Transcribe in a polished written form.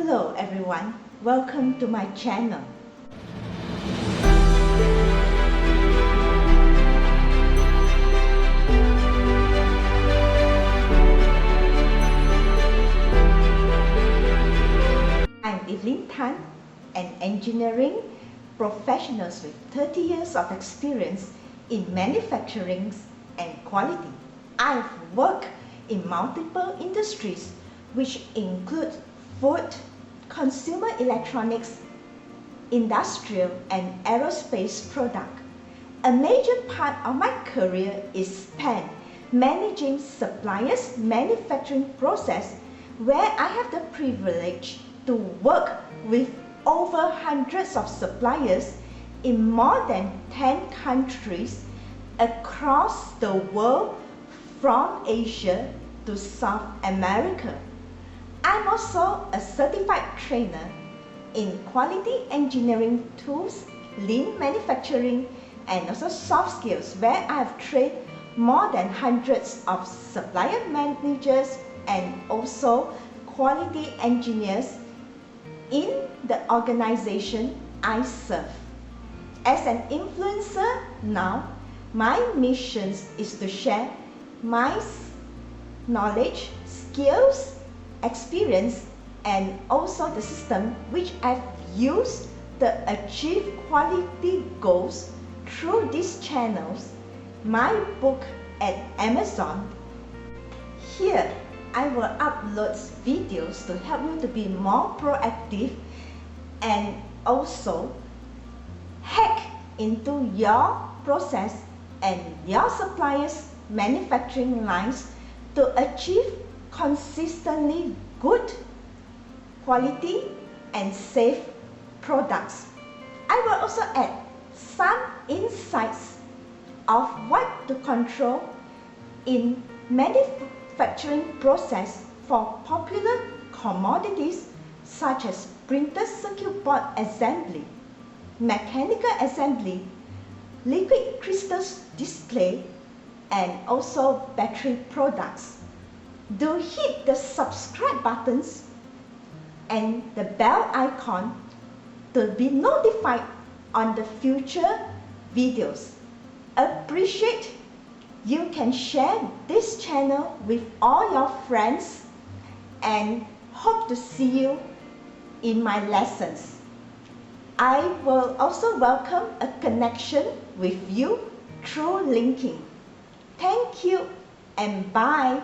Hello everyone, welcome to my channel. I'm Evelyn7E, an engineering professional with 30 years of experience in manufacturing and quality. I've worked in multiple industries which include food, consumer electronics, industrial and aerospace product. A major part of my career is spent managing suppliers' manufacturing process, where I have the privilege to work with over hundreds of suppliers in more than 10 countries across the world, from Asia to South America. I'm also a certified trainer in quality engineering tools, lean manufacturing, and also soft skills, where I have trained more than hundreds of supplier managers and also quality engineers in the organization I serve. As an influencer now, my mission is to share my knowledge, skills, experience, and also the system which I've used to achieve quality goals through these channels, my book at Amazon. Here, I will upload videos to help you to be more proactive and also hack into your process and your suppliers' manufacturing lines to achieve consistently good quality and safe products. I will also add some insights of what to control in manufacturing process for popular commodities such as printed circuit board assembly, mechanical assembly, liquid crystals display, and also battery products. Do hit the subscribe buttons and the bell icon to be notified on the future videos. Appreciate you can share this channel with all your friends, and hope to see you in my lessons. I will also welcome a connection with you through linking. Thank you and bye.